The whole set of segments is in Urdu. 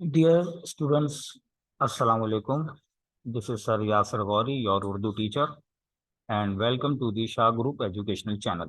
Dear students, Assalamu alaikum. This is Sir Yasir Gauri, your Urdu teacher, and welcome to the Shah Group Educational Channel.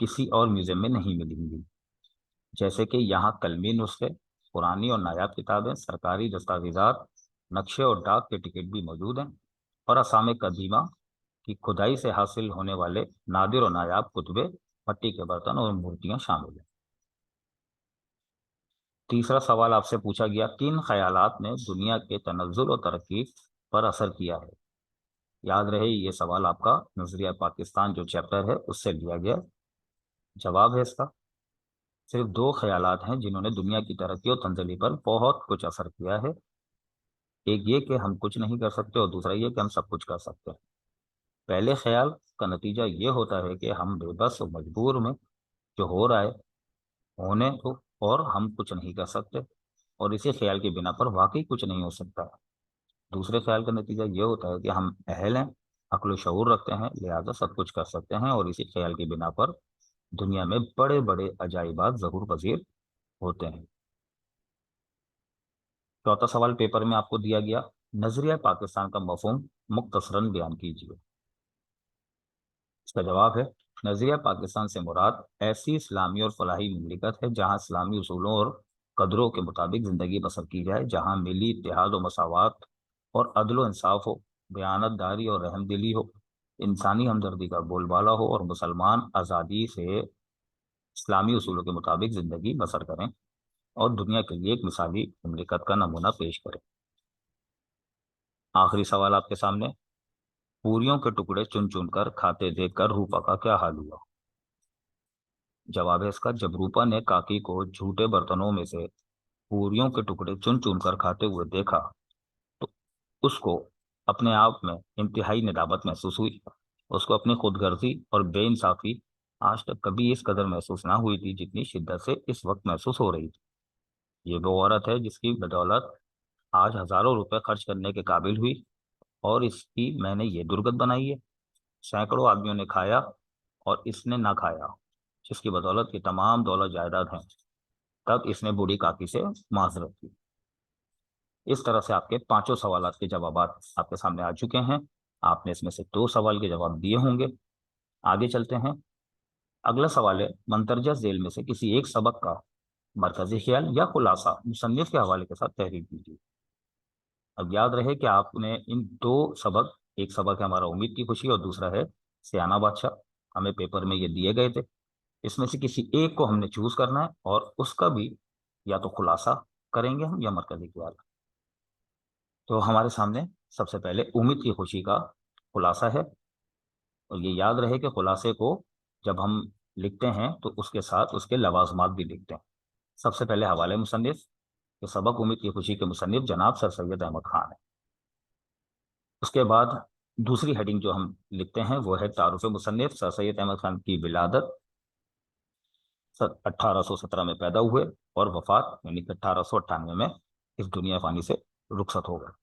کسی اور میوزیم میں نہیں ملیں گی، جیسے کہ یہاں کلمی نسخے، پرانی اور نایاب کتابیں، سرکاری دستاویزات، نقشے اور ڈاک کے ٹکٹ بھی موجود ہیں، اور اسام قدیمہ کی کھدائی سے حاصل ہونے والے نادر اور نایاب کتبے، مٹی کے برتن اور مورتیاں شامل ہیں۔ تیسرا سوال آپ سے پوچھا گیا، کن خیالات نے دنیا کے تنزل اور ترقی پر اثر کیا ہے؟ یاد رہے یہ سوال آپ کا نظریہ پاکستان جو چیپٹر ہے اس سے لیا گیا۔ جواب ہے اس کا صرف دو خیالات ہیں جنہوں نے دنیا کی ترقی اور تنزلی پر بہت کچھ اثر کیا ہے، ایک یہ کہ ہم کچھ نہیں کر سکتے اور دوسرا یہ کہ ہم سب کچھ کر سکتے ہیں۔ پہلے خیال کا نتیجہ یہ ہوتا ہے کہ ہم بے بس و مجبور میں جو ہو رہا ہے ہونے تو، اور ہم کچھ نہیں کر سکتے، اور اسی خیال کی بنا پر واقعی کچھ نہیں ہو سکتا۔ دوسرے خیال کا نتیجہ یہ ہوتا ہے کہ ہم اہل ہیں، عقل و شعور رکھتے ہیں، لہذا سب کچھ کر سکتے ہیں، اور اسی خیال کی بنا پر دنیا میں بڑے بڑے عجائبات ظہور پذیر ہوتے ہیں۔ چوتھا سوال پیپر میں آپ کو دیا گیا، نظریہ پاکستان کا مفہوم مختصراً بیان کیجیے۔ اس کا جواب ہے، نظریہ پاکستان سے مراد ایسی اسلامی اور فلاحی مملکت ہے جہاں اسلامی اصولوں اور قدروں کے مطابق زندگی بسر کی جائے، جہاں ملی اتحاد و مساوات اور عدل و انصاف ہو، دیانت داری اور رحم دلی ہو، انسانی ہمدردی کا بول بالا ہو، اور مسلمان آزادی سے اسلامی اصولوں کے مطابق زندگی بسر کریں اور دنیا کے لیے ایک مثالی مملکت کا نمونہ پیش کریں۔ آخری سوال آپ کے سامنے، پوریوں کے ٹکڑے چن چن کر کھاتے دیکھ کر روپا کا کیا حال ہوا؟ جواب ہے اس کا، جب روپا نے کاکی کو جھوٹے برتنوں میں سے پوریوں کے ٹکڑے چن چن کر کھاتے ہوئے دیکھا تو اس کو اپنے آپ میں انتہائی ندامت محسوس ہوئی۔ اس کو اپنی خود غرضی اور بے انصافی آج تک کبھی اس قدر محسوس نہ ہوئی تھی جتنی شدت سے اس وقت محسوس ہو رہی تھی۔ یہ وہ عورت ہے جس کی بدولت آج ہزاروں روپے خرچ کرنے کے قابل ہوئی، اور اس کی میں نے یہ درگت بنائی ہے۔ سینکڑوں آدمیوں نے کھایا اور اس نے نہ کھایا، جس کی بدولت کی تمام دولت جائیداد ہیں۔ تب اس نے بوڑھی کاکی سے معذرت کی۔ اس طرح سے آپ کے پانچوں سوالات کے جوابات آپ کے سامنے آ چکے ہیں۔ آپ نے اس میں سے دو سوال کے جواب دیے ہوں گے۔ آگے چلتے ہیں۔ اگلا سوال ہے، مندرجہ ذیل میں سے کسی ایک سبق کا مرکزی خیال یا خلاصہ مصنف کے حوالے کے ساتھ تحریر کیجیے۔ اب یاد رہے کہ آپ نے ان دو سبق، ایک سبق ہے ہمارا امید کی خوشی اور دوسرا ہے سیانہ بادشاہ، ہمیں پیپر میں یہ دیے گئے تھے، اس میں سے کسی ایک کو ہم نے چوز کرنا ہے، اور اس کا بھی یا تو خلاصہ کریں گے ہم یا مرکزی خیال۔ تو ہمارے سامنے سب سے پہلے امید کی خوشی کا خلاصہ ہے، اور یہ یاد رہے کہ خلاصے کو جب ہم لکھتے ہیں تو اس کے ساتھ اس کے لوازمات بھی لکھتے ہیں۔ سب سے پہلے حوالے مصنف، کہ سبق امید کی خوشی کے مصنف جناب سر سید احمد خان ہے۔ اس کے بعد دوسری ہیڈنگ جو ہم لکھتے ہیں وہ ہے تعارف مصنف، سر سید احمد خان کی ولادت 1817 میں پیدا ہوئے اور وفات یعنی کہ 1898 میں اس دنیا فانی سے رخصت ہو گئے۔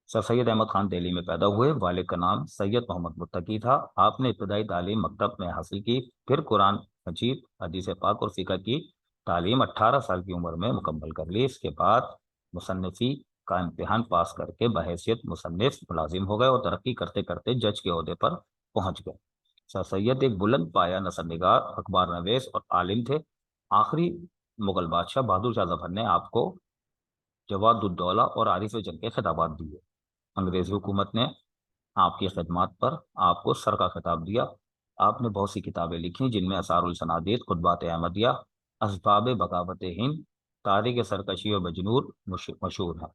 سر سید احمد خان دہلی میں پیدا ہوئے، والد کا نام سید محمد متقی تھا۔ آپ نے ابتدائی تعلیم مکتب میں حاصل کی، پھر قرآن مجید، حدیث پاک اور فقہ کی تعلیم 18 سال کی عمر میں مکمل کر لی۔ اس کے بعد مصنفی کا امتحان پاس کر کے بحیثیت مصنف ملازم ہو گئے اور ترقی کرتے کرتے جج کے عہدے پر پہنچ گئے۔ سر سید ایک بلند پایہ نثر نگار، اخبار نویس اور عالم تھے۔ آخری مغل بادشاہ بہادر شاہ ظفر نے آپ کو جواد الدولہ اور عارف جنگ کے خطابات دیے۔ انگریزی حکومت نے آپ کی خدمات پر آپ کو سر کا خطاب دیا۔ آپ نے بہت سی کتابیں لکھی جن میں اثار السنادید، خطبات احمدیہ، اسباب بغاوت ہند، تاریخ سرکشی و بجنور مشہور ہیں۔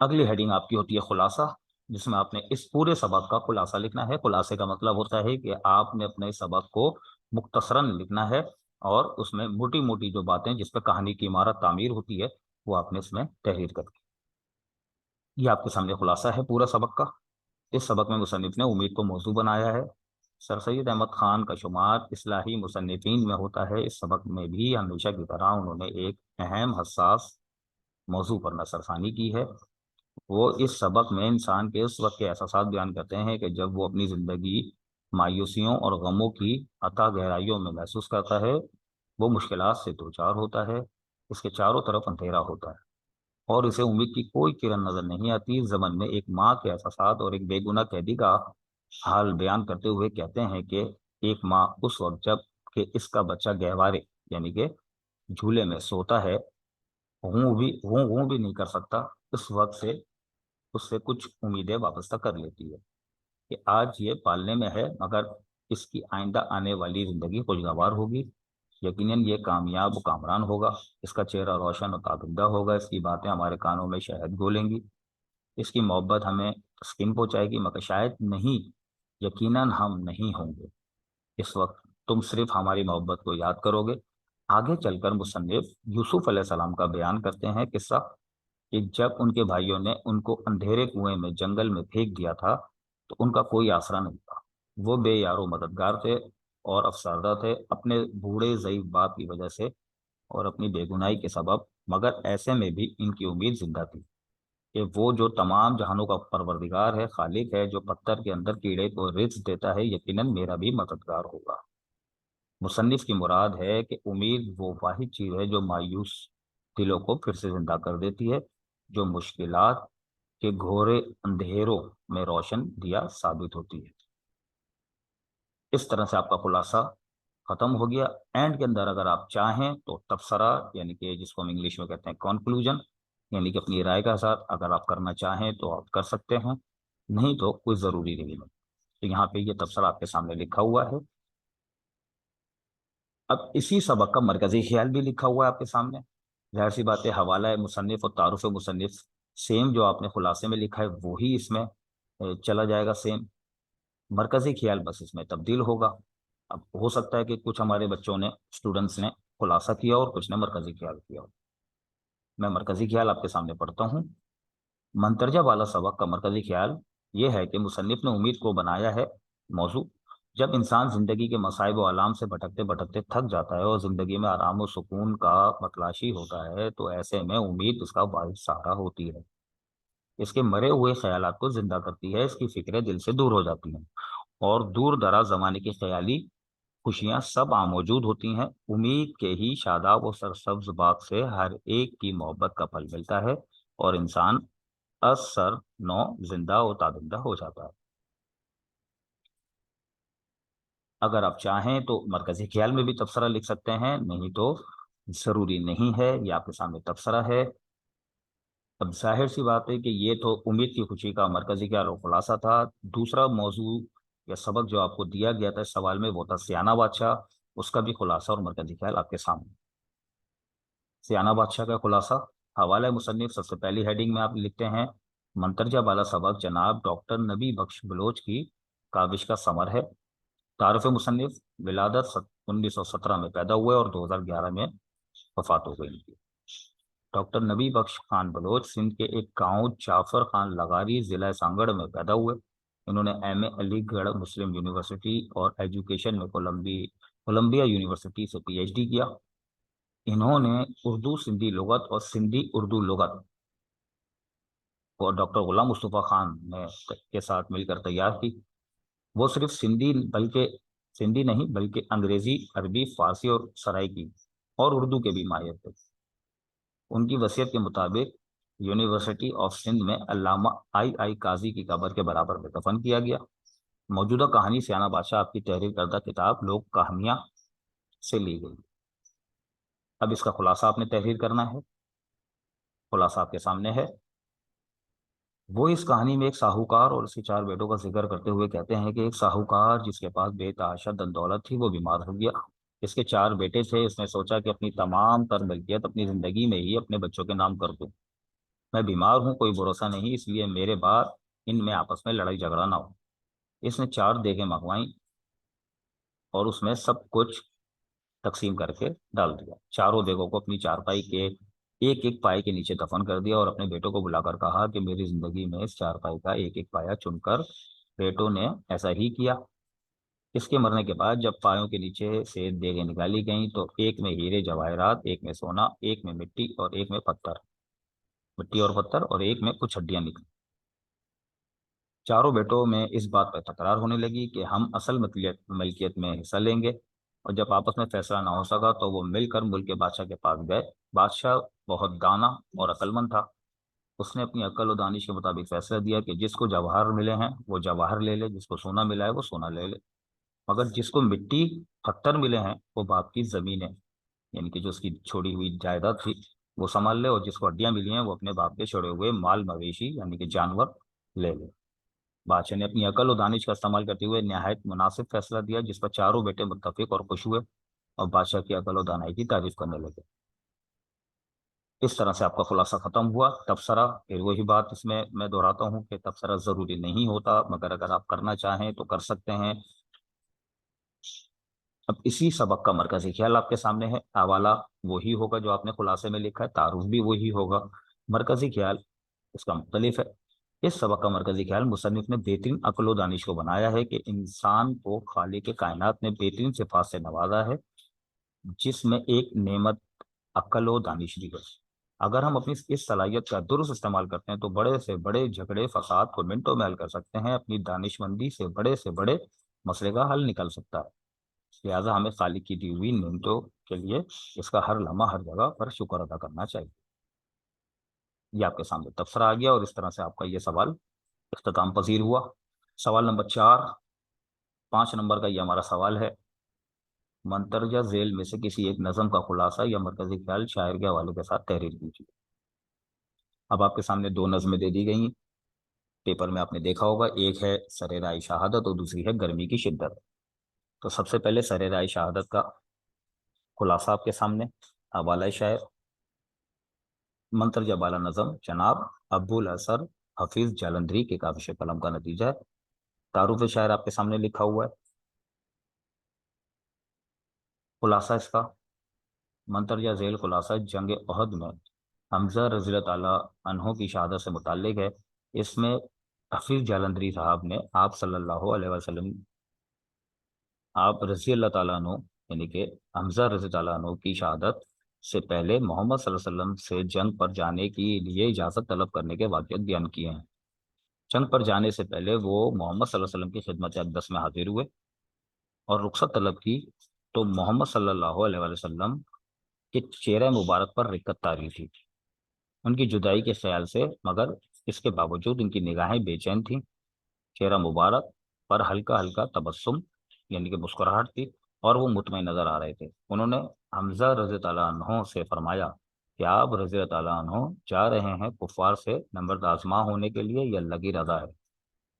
اگلی ہیڈنگ آپ کی ہوتی ہے خلاصہ، جس میں آپ نے اس پورے سبق کا خلاصہ لکھنا ہے۔ خلاصے کا مطلب ہوتا ہے کہ آپ نے اپنے سبق کو مختصراً لکھنا ہے، اور اس میں موٹی موٹی جو باتیں جس پہ کہانی کی عمارت تعمیر ہوتی ہے وہ آپ نے اس میں تحریر کر دی۔ یہ آپ کے سامنے خلاصہ ہے پورا سبق کا۔ اس سبق میں مصنف نے امید کو موضوع بنایا ہے۔ سر سید احمد خان کا شمار اصلاحی مصنفین میں ہوتا ہے۔ اس سبق میں بھی ہمیشہ کی طرح انہوں نے ایک اہم حساس موضوع پر نظر ثانی کی ہے۔ وہ اس سبق میں انسان کے اس وقت کے احساسات بیان کرتے ہیں کہ جب وہ اپنی زندگی مایوسیوں اور غموں کی عطا گہرائیوں میں محسوس کرتا ہے، وہ مشکلات سے دوچار ہوتا ہے، اس کے چاروں طرف اندھیرا ہوتا ہے اور اسے امید کی کوئی کرن نظر نہیں آتی۔ زمن میں ایک ماں کے احساسات اور ایک بے گناہ قیدی کا حال بیان کرتے ہوئے کہتے ہیں کہ ایک ماں اس وقت جب کہ اس کا بچہ گہوارے یعنی کہ جھولے میں سوتا ہے، ہوں بھی نہیں کر سکتا، اس وقت سے اس سے کچھ امیدیں وابستہ کر لیتی ہے کہ آج یہ پالنے میں ہے مگر اس کی آئندہ آنے والی زندگی خوشگوار ہوگی، یقیناً یہ کامیاب و کامران ہوگا، اس کا چہرہ روشن و تابندہ ہوگا، اس کی باتیں ہمارے کانوں میں شہد گھولیں گی، اس کی محبت ہمیں تسکین پہنچائے گی، مگر شاید نہیں، یقیناً ہم نہیں ہوں گے، اس وقت تم صرف ہماری محبت کو یاد کرو گے۔ آگے چل کر مصنف یوسف علیہ السلام کا بیان کرتے ہیں قصہ کہ جب ان کے بھائیوں نے ان کو اندھیرے کنویں میں جنگل میں پھینک دیا تھا تو ان کا کوئی آسرا نہیں تھا، وہ بے یار و مددگار تھے اور افسردہ تھے اپنے بوڑھے ضعیف باپ کی وجہ سے اور اپنی بے گناہی کے سبب، مگر ایسے میں بھی ان کی امید زندہ تھی کہ وہ جو تمام جہانوں کا پروردگار ہے، خالق ہے، جو پتھر کے اندر کیڑے کو رزق دیتا ہے، یقیناً میرا بھی مددگار ہوگا۔ مصنف کی مراد ہے کہ امید وہ واحد چیز ہے جو مایوس دلوں کو پھر سے زندہ کر دیتی ہے، جو مشکلات کے گھورے اندھیروں میں روشن دیا ثابت ہوتی ہے۔ اس طرح سے آپ کا خلاصہ ختم ہو گیا۔ اینڈ کے اندر اگر آپ چاہیں تو تبصرہ یعنی کہ جس کو ہم انگلش میں کہتے ہیں کنکلوژن، یعنی کہ اپنی رائے کا ساتھ اگر آپ کرنا چاہیں تو آپ کر سکتے ہیں، نہیں تو کوئی ضروری نہیں ہے۔ تو یہاں پہ یہ تبصرہ آپ کے سامنے لکھا ہوا ہے۔ اب اسی سبق کا مرکزی خیال بھی لکھا ہوا ہے آپ کے سامنے، ظاہر سی بات ہے حوالہ مصنف اور تعارف مصنف سیم جو آپ نے خلاصے میں لکھا ہے وہی اس میں چلا جائے گا سیم، مرکزی خیال بس اس میں تبدیل ہوگا۔ اب ہو سکتا ہے کہ کچھ ہمارے بچوں نے اسٹوڈنٹس نے خلاصہ کیا اور کچھ نے مرکزی خیال کیا ہو۔ میں مرکزی خیال آپ کے سامنے پڑھتا ہوں۔ منترجہ والا سبق کا مرکزی خیال یہ ہے کہ مصنف نے امید کو بنایا ہے موضوع۔ جب انسان زندگی کے مصائب و آلام سے بھٹکتے بھٹکتے تھک جاتا ہے اور زندگی میں آرام و سکون کا متلاشی ہوتا ہے تو ایسے میں امید اس کا واحد سہارا ہوتی ہے، اس کے مرے ہوئے خیالات کو زندہ کرتی ہے، اس کی فکریں دل سے دور ہو جاتی ہیں اور دور دراز زمانے کی خیالی خوشیاں سب موجود ہوتی ہیں۔ امید کے ہی شاداب و سرسبز باغ سے ہر ایک کی محبت کا پھل ملتا ہے اور انسان اثر نو زندہ و تابندہ ہو جاتا ہے۔ اگر آپ چاہیں تو مرکزی خیال میں بھی تبصرہ لکھ سکتے ہیں، نہیں تو ضروری نہیں ہے، یہ آپ کے سامنے تبصرہ ہے۔ اب ظاہر سی بات ہے کہ یہ تو امید کی خوشی کا مرکزی خیال اور خلاصہ تھا۔ دوسرا موضوع یا سبق جو آپ کو دیا گیا تھا اس سوال میں وہ تھا سیانہ بادشاہ، اس کا بھی خلاصہ اور مرکزی خیال آپ کے سامنے۔ سیانہ بادشاہ کا خلاصہ، حوالہ مصنف سب سے پہلی ہیڈنگ میں آپ لکھتے ہیں منترجہ بالا سبق جناب ڈاکٹر نبی بخش بلوچ کی کاوش کا ثمر ہے۔ تعارف مصنف، ولادت 1917 میں پیدا ہوئے اور 2011 میں وفات ہو گئی۔ ڈاکٹر نبی بخش خان بلوچ سندھ کے ایک گاؤں جعفر خان لغاری ضلع سانگڑ میں پیدا ہوئے۔ انہوں نے ایم اے علی گڑھ مسلم یونیورسٹی اور ایجوکیشن میں کولمبیا یونیورسٹی سے پی ایچ ڈی کیا۔ انہوں نے اردو سندھی لغت اور سندھی اردو لغت اور ڈاکٹر غلام مصطفیٰ خان کے ساتھ مل کر تیار کی۔ وہ صرف سندھی نہیں بلکہ انگریزی، عربی، فارسی اور سرائکی اور اردو کے بھی ماہر تھے۔ ان کی وصیت کے مطابق یونیورسٹی آف سندھ میں علامہ آئی قاضی کی قبر کے برابر میں دفن کیا گیا۔ موجودہ کہانی سیانہ بادشاہ آپ کی تحریر کردہ کتاب لوک کہانیاں سے لی گئی۔ اب اس کا خلاصہ آپ نے تحریر کرنا ہے، خلاصہ آپ کے سامنے ہے۔ وہ اس کہانی میں ایک ساہوکار اور اس کے 4 بیٹوں کا ذکر کرتے ہوئے کہتے ہیں کہ ایک ساہوکار جس کے پاس بے تحاشا دن دولت تھی وہ بیمار ہو گیا۔ اس کے 4 بیٹے تھے، اس نے سوچا کہ اپنی تمام تر ملکیت اپنی زندگی میں ہی اپنے بچوں کے نام کر دوں، میں بیمار ہوں، کوئی بھروسہ نہیں، اس لیے میرے بعد ان میں آپس میں لڑائی جھگڑا نہ ہو۔ اس نے 4 دیگیں منگوائیں اور اس میں سب کچھ تقسیم کر کے ڈال دیا۔ چاروں دیگوں کو اپنی چارپائی کے ایک ایک پائے کے نیچے دفن کر دیا اور اپنے بیٹوں کو بلا کر کہا کہ میری زندگی میں اس چارپائی کا ایک ایک پایا چن کر۔ بیٹوں نے ایسا ہی کیا۔ اس کے مرنے کے بعد جب پایوں کے نیچے سے دیگیں نکالی گئیں تو ایک میں ہیرے جواہرات، ایک میں سونا، ایک میں مٹی اور ایک میں پتھر اور ایک میں کچھ ہڈیاں نکلی۔ چاروں بیٹوں میں اس بات پر تکرار ہونے لگی کہ ہم اصل ملکیت میں حصہ لیں گے، اور جب آپس میں فیصلہ نہ ہو سکا تو وہ مل کر ملک کے بادشاہ کے پاس گئے۔ بادشاہ بہت دانا اور عقل مند تھا، اس نے اپنی عقل و دانش کے مطابق فیصلہ دیا کہ جس کو جواہر ملے ہیں وہ جواہر لے لے، جس کو سونا ملا ہے وہ سونا لے لے، مگر جس کو مٹی پتھر ملے ہیں وہ باپ کی زمین ہے، یعنی کہ جو اس کی چھوڑی ہوئی جائیداد تھی وہ سنبھال لے، اور جس کو ہڈیاں ملی ہیں وہ اپنے باپ کے چھوڑے ہوئے مال مویشی یعنی کہ جانور لے لے۔ بادشاہ نے اپنی عقل و دانش کا استعمال کرتے ہوئے نہایت مناسب فیصلہ دیا، جس پر چاروں بیٹے متفق اور خوش ہوئے اور بادشاہ کی عقل و دانائی کی تعریف کرنے لگے۔ اس طرح سے آپ کا خلاصہ ختم ہوا۔ تبصرہ، پھر وہی بات اس میں دہراتا ہوں کہ تبصرہ ضروری نہیں ہوتا، مگر اگر آپ کرنا چاہیں تو کر سکتے ہیں۔ اب اسی سبق کا مرکزی خیال آپ کے سامنے ہے۔ حوالہ وہی ہوگا جو آپ نے خلاصے میں لکھا ہے، تعارف بھی وہی ہوگا، مرکزی خیال اس کا مختلف ہے۔ اس سبق کا مرکزی خیال مصنف نے بہترین عقل و دانش کو بنایا ہے کہ انسان کو خالق کائنات نے بہترین صفات سے نوازا ہے، جس میں ایک نعمت عقل و دانش دی ہے۔ اگر ہم اپنی اس صلاحیت کا درست استعمال کرتے ہیں تو بڑے سے بڑے جھگڑے فساد کو منٹوں میں حل کر سکتے ہیں، اپنی دانش مندی سے بڑے مسئلے کا حل نکل سکتا ہے۔ لہٰذا ہمیں خالق کی دی ہوئی نعمتوں کے لیے اس کا ہر لمحہ ہر جگہ پر شکر ادا کرنا چاہیے۔ یہ آپ کے سامنے تبصرہ آ گیا، اور اس طرح سے آپ کا یہ سوال اختتام پذیر ہوا۔ سوال نمبر 4، 5 نمبر کا یہ ہمارا سوال ہے، مندرجہ ذیل میں سے کسی ایک نظم کا خلاصہ یا مرکزی خیال شاعر کے حوالے کے ساتھ تحریر کیجیے۔ اب آپ کے سامنے 2 نظمیں دے دی گئی ہیں، پیپر میں آپ نے دیکھا ہوگا، ایک ہے سر رائے شہادت اور دوسری ہے گرمی کی شدت۔ تو سب سے پہلے سر رائے شہادت کا خلاصہ آپ کے سامنے، حوالہ شاعر، منترجہ بالا نظم جناب ابو الاثر حفیظ جالندھری کے کاوش قلم کا نتیجہ ہے۔ تعارف شاعر آپ کے سامنے لکھا ہوا ہے۔ خلاصہ اس کا، منترجہ ذیل خلاصہ جنگ احد میں حمزہ رضی اللہ تعالیٰ عنہ کی شہادت سے متعلق ہے۔ اس میں حفیظ جالندھری صاحب نے آپ صلی اللہ علیہ وسلم، آپ رضی اللہ تعالیٰ عنہ یعنی کہ حمزہ رضی اللہ عنہ کی شہادت سے پہلے محمد صلی اللہ علیہ وسلم سے جنگ پر جانے کے لیے اجازت طلب کرنے کے واقعات بیان کیے ہیں۔ جنگ پر جانے سے پہلے وہ محمد صلی اللہ علیہ وسلم کی خدمت اقدس میں حاضر ہوئے اور رخصت طلب کی، تو محمد صلی اللہ علیہ وسلم کے چہرہ مبارک پر رقت طاری تھی ان کی جدائی کے خیال سے، مگر اس کے باوجود ان کی نگاہیں بے چین تھیں، چہرہ مبارک پر ہلکا ہلکا تبسم یعنی کہ مسکراہٹ تھی، اور وہ مطمئن نظر آ رہے تھے۔ انہوں نے حمزہ رضی اللہ عنہ سے فرمایا کہ آپ رضی اللہ عنہ جا رہے ہیں کفار سے نمبرد آزما ہونے کے لیے، یہ اللہ کی رضا ہے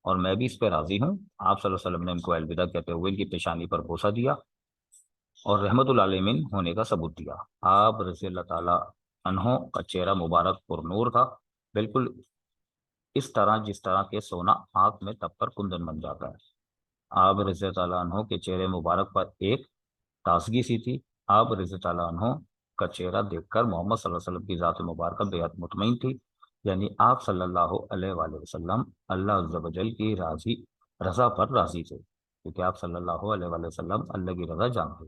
اور میں بھی اس پہ راضی ہوں۔ آپ صلی اللہ علیہ وسلم نے ان کو الوداع کہتے ہوئے ان کی پیشانی پر بوسہ دیا اور رحمت العالمین ہونے کا ثبوت دیا۔ آپ رضی اللہ تعالیٰ عنہ کا چہرہ مبارک پر نور تھا، بالکل اس طرح جس طرح کے سونا آنکھ میں تپ کر کندن بن جاتا ہے۔ آپ رضی اللہ عنہ کے چہرے مبارک پر ایک تازگی سی تھی۔ آپ رضی اللہ عنہ کا چہرہ دیکھ کر محمد صلی اللہ علیہ وسلم کی ذات مبارکہ بے حد مطمئن تھی، یعنی آپ صلی اللہ علیہ وآلہ وسلم اللہ عز و جل کی رضا پر راضی تھے، کیونکہ آپ صلی اللہ علیہ وآلہ وسلم اللہ کی رضا جانتے۔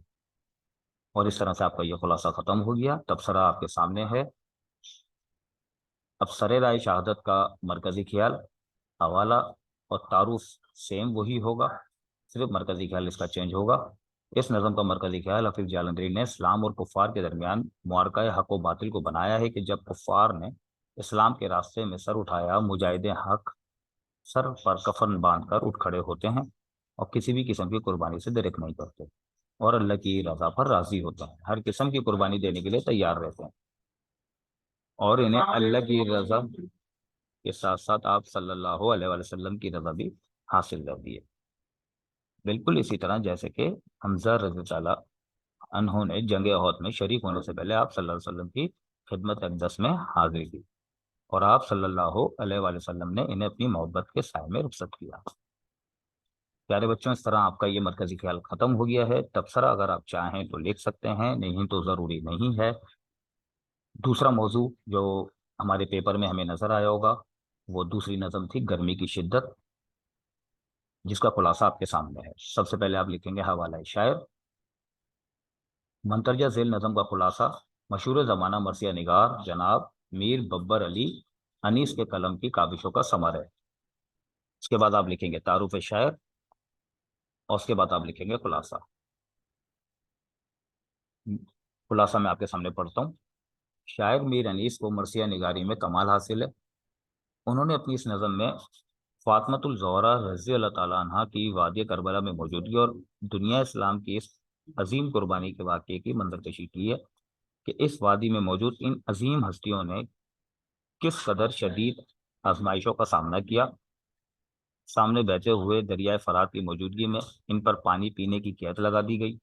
اور اس طرح سے آپ کا یہ خلاصہ ختم ہو گیا۔ تبصرہ آپ کے سامنے ہے۔ اب سر رائے شہادت کا مرکزی خیال، حوالہ اور تعارف سیم وہی ہوگا، صرف مرکزی خیال اس کا چینج ہوگا۔ اس نظم کا مرکزی خیال حفیظ جالندھری نے اسلام اور کفار کے درمیان معرکہ حق و باطل کو بنایا ہے کہ جب کفار نے اسلام کے راستے میں سر اٹھایا، مجاہد حق سر پر کفن باندھ کر اٹھ کھڑے ہوتے ہیں اور کسی بھی قسم کی قربانی سے درک نہیں کرتے، اور اللہ کی رضا پر راضی ہوتے ہیں، ہر قسم کی قربانی دینے کے لیے تیار رہتے ہیں، اور انہیں اللہ کی رضا کے ساتھ ساتھ آپ صلی اللہ علیہ وسلم کی رضا بھی حاصل رہتی ہے، بالکل اسی طرح جیسے کہ حمزہ رضی اللہ عنہ نے جنگ احد میں شریک ہونے سے پہلے آپ صلی اللہ علیہ وسلم کی خدمت اقدس میں حاضری کی، اور آپ صلی اللہ علیہ وسلم نے انہیں اپنی محبت کے سائے میں رخصت کیا۔ پیارے بچوں، اس طرح آپ کا یہ مرکزی خیال ختم ہو گیا ہے۔ تبصرہ اگر آپ چاہیں تو لکھ سکتے ہیں، نہیں تو ضروری نہیں ہے۔ دوسرا موضوع جو ہمارے پیپر میں ہمیں نظر آیا ہوگا وہ دوسری نظم تھی گرمی کی شدت، جس کا خلاصہ آپ کے سامنے ہے۔ سب سے پہلے آپ لکھیں گے حوالہ شاعر، منترجہ ذیل نظم کا خلاصہ مشہور زمانہ مرثیہ نگار جناب میر ببر علی انیس کے قلم کی کاوشوں کا ثمر ہے۔ اس کے بعد آپ لکھیں گے تعارف شاعر، اور اس کے بعد آپ لکھیں گے خلاصہ۔ خلاصہ میں آپ کے سامنے پڑھتا ہوں۔ شاعر میر انیس کو مرثیہ نگاری میں کمال حاصل ہے، انہوں نے اپنی اس نظم میں فاطمۃ الزہرا رضی اللہ تعالیٰ عنہ کی وادی کربلا میں موجودگی اور دنیا اسلام کی اس عظیم قربانی کے واقعے کی منظرکشی کی ہے کہ اس وادی میں موجود ان عظیم ہستیوں نے کس قدر شدید آزمائشوں کا سامنا کیا۔ سامنے بہتے ہوئے دریائے فرات کی موجودگی میں ان پر پانی پینے کی قید لگا دی گئی،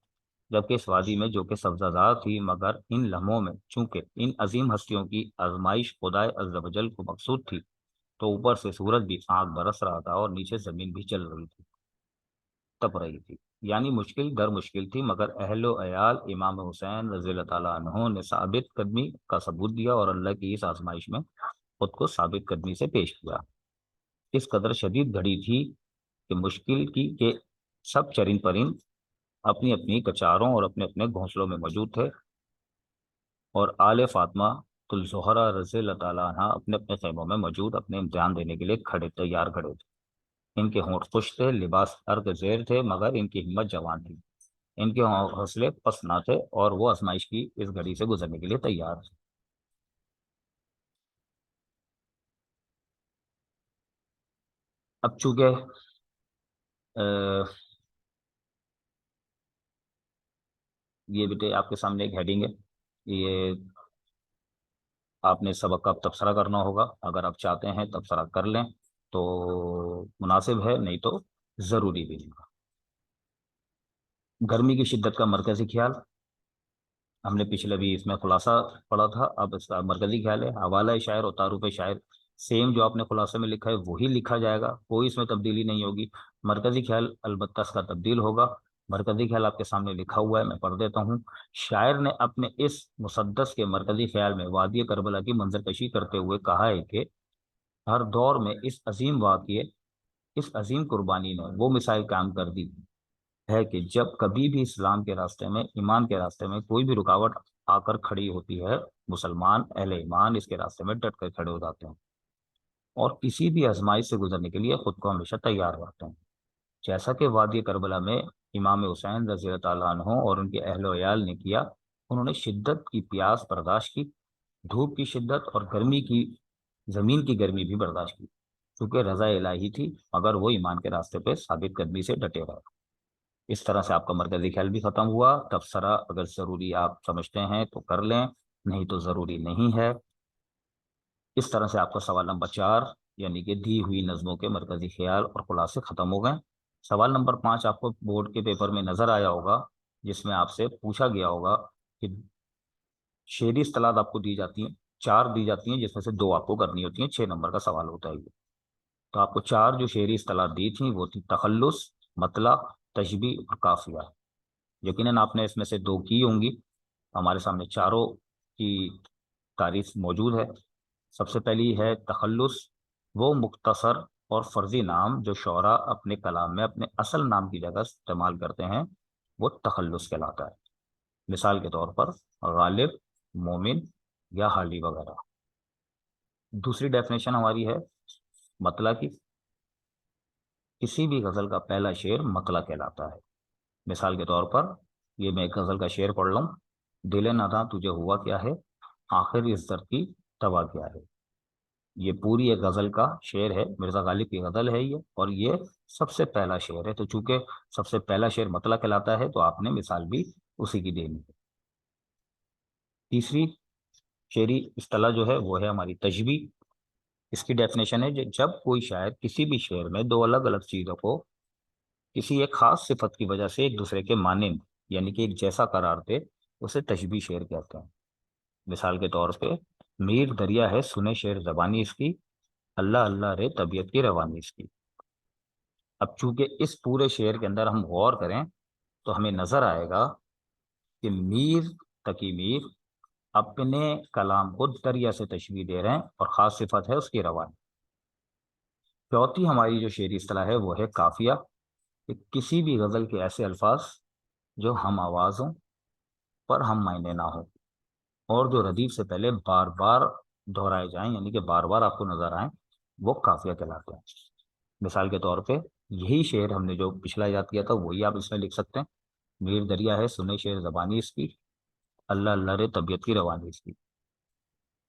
جبکہ اس وادی میں جو کہ سبزہ زار تھی، مگر ان لمحوں میں چونکہ ان عظیم ہستیوں کی آزمائش خدائے عز و جل کو مقصود تھی، تو اوپر سے سورج بھی آگ برس رہا تھا اور نیچے زمین بھی چل رہی تھی، تپ رہی تھی۔ یعنی مشکل در مشکل تھی، مگر اہل و عیال امام حسین رضی اللہ تعالیٰ عنہ نے ثابت قدمی کا ثبوت دیا اور اللہ کی اس آزمائش میں خود کو ثابت قدمی سے پیش کیا۔ اس قدر شدید گھڑی تھی کہ مشکل کی کہ سب چرند پرند اپنی اپنی کچاروں اور اپنے اپنے گھونسلوں میں موجود تھے، اور آل فاطمہ الزہرا رضی اللہ تعالیٰ عنہ اپنے اپنے خیموں میں موجود اپنے امتحان دینے کے لیے تیار کھڑے تھے۔ ان کے ہونٹ خشک تھے، لباس ارگ زیر تھے، مگر ان کی ہمت جوان تھی، ان کے حوصلے پست نہ تھے، اور وہ آزمائش کی اس گھڑی سے گزرنے کے لیے تیار تھے۔ اب چونکہ یہ بیٹے آپ کے سامنے ایک ہیڈنگ ہے، یہ آپ نے سبق کا تبصرہ کرنا ہوگا۔ اگر آپ چاہتے ہیں تبصرہ کر لیں تو مناسب ہے، نہیں تو ضروری بھی نہیں۔ گرمی کی شدت کا مرکزی خیال ہم نے پچھلے بھی اس میں خلاصہ پڑھا تھا، اب اس کا مرکزی خیال ہے حوالہ شاعر اور تعارف شاعر سیم جو آپ نے خلاصے میں لکھا ہے وہی لکھا جائے گا، کوئی اس میں تبدیلی نہیں ہوگی۔ مرکزی خیال البتہ اس کا تبدیل ہوگا۔ مرکزی خیال آپ کے سامنے لکھا ہوا ہے، میں پڑھ دیتا ہوں۔ شاعر نے اپنے اس مسدس کے مرکزی خیال میں وادی کربلا کی منظر کشی کرتے ہوئے کہا ہے کہ ہر دور میں اس عظیم واقعے، اس عظیم قربانی نے وہ مثال قائم کر دی ہے کہ جب کبھی بھی اسلام کے راستے میں، ایمان کے راستے میں کوئی بھی رکاوٹ آ کر کھڑی ہوتی ہے، مسلمان اہل ایمان اس کے راستے میں ڈٹ کر کھڑے ہو جاتے ہیں اور کسی بھی آزمائش سے گزرنے کے لیے خود کو ہمیشہ تیار رکھتے ہیں، جیسا کہ وادی کربلا میں امام حسین رضی اللہ تعالیٰ عنہ اور ان کے اہل و عیال نے کیا۔ انہوں نے شدت کی پیاس برداشت کی، دھوپ کی شدت اور گرمی کی، زمین کی گرمی بھی برداشت کی، چونکہ رضا الہی تھی، مگر وہ ایمان کے راستے پہ ثابت قدمی سے ڈٹے رہے۔ اس طرح سے آپ کا مرکزی خیال بھی ختم ہوا۔ تبصرہ اگر ضروری آپ سمجھتے ہیں تو کر لیں، نہیں تو ضروری نہیں ہے۔ اس طرح سے آپ کا سوال نمبر 4 یعنی کہ دی ہوئی نظموں کے مرکزی خیال اور خلاصے ختم ہو گئے۔ سوال نمبر 5 آپ کو بورڈ کے پیپر میں نظر آیا ہوگا، جس میں آپ سے پوچھا گیا ہوگا کہ شعری اصطلاحات آپ کو دی جاتی ہیں، 4 دی جاتی ہیں، جس میں سے 2 آپ کو کرنی ہوتی ہیں، 6 نمبر کا سوال ہوتا ہے یہ۔ تو آپ کو 4 جو شعری اصطلاحات دی تھیں وہ تھی تخلص، مطلع، تشبیہ اور قافیہ۔ یقیناً آپ نے اس میں سے 2 کی ہوں گی۔ ہمارے سامنے چاروں کی تعریف موجود ہے۔ سب سے پہلی ہے تخلص، وہ مختصر اور فرضی نام جو شعراء اپنے کلام میں اپنے اصل نام کی جگہ استعمال کرتے ہیں، وہ تخلص کہلاتا ہے۔ مثال کے طور پر غالب، مومن یا حالی وغیرہ۔ دوسری ڈیفینیشن ہماری ہے مطلع کی، کسی بھی غزل کا پہلا شعر مطلع کہلاتا ہے۔ مثال کے طور پر یہ میں ایک غزل کا شعر پڑھ لوں: دل ناداں تجھے ہوا کیا ہے، آخر اس درد کی دوا کیا ہے۔ یہ پوری ایک غزل کا شعر ہے، مرزا غالب کی غزل ہے یہ، اور یہ سب سے پہلا شعر ہے، تو چونکہ سب سے پہلا شعر مطلع کہلاتا ہے تو آپ نے مثال بھی اسی کی دینی ہے۔ تیسری شعری اصطلاح جو ہے وہ ہے ہماری تشبیہ۔ اس کی ڈیفینیشن ہے جب کوئی شاعر کسی بھی شعر میں 2 الگ الگ چیزوں کو کسی ایک خاص صفت کی وجہ سے ایک دوسرے کے مانند یعنی کہ ایک جیسا قرار دے، اسے تشبیہ شعر کہتے ہیں۔ مثال کے طور پہ میر دریا ہے سنے شعر زبانی اس کی، اللہ اللہ رے طبیعت کی روانی اس کی۔ اب چونکہ اس پورے شعر کے اندر ہم غور کریں تو ہمیں نظر آئے گا کہ میر تقی میر اپنے کلام کو دریا سے تشبیہ دے رہے ہیں اور خاص صفت ہے اس کی روانی۔ چوتھی ہماری جو شعری اصطلاح ہے وہ ہے قافیہ، کہ کسی بھی غزل کے ایسے الفاظ جو ہم آوازوں پر ہم معنی نہ ہوں اور جو ردیف سے پہلے بار بار دہرائے جائیں یعنی کہ بار بار آپ کو نظر آئیں، وہ قافیہ کہلاتے ہیں۔ مثال کے طور پہ یہی شعر ہم نے جو پچھلا یاد کیا تھا وہی آپ اس میں لکھ سکتے ہیں: میر دریا ہے سنے شعر زبانی اس کی، اللہ اللہ رے طبیعت کی روانی اس کی۔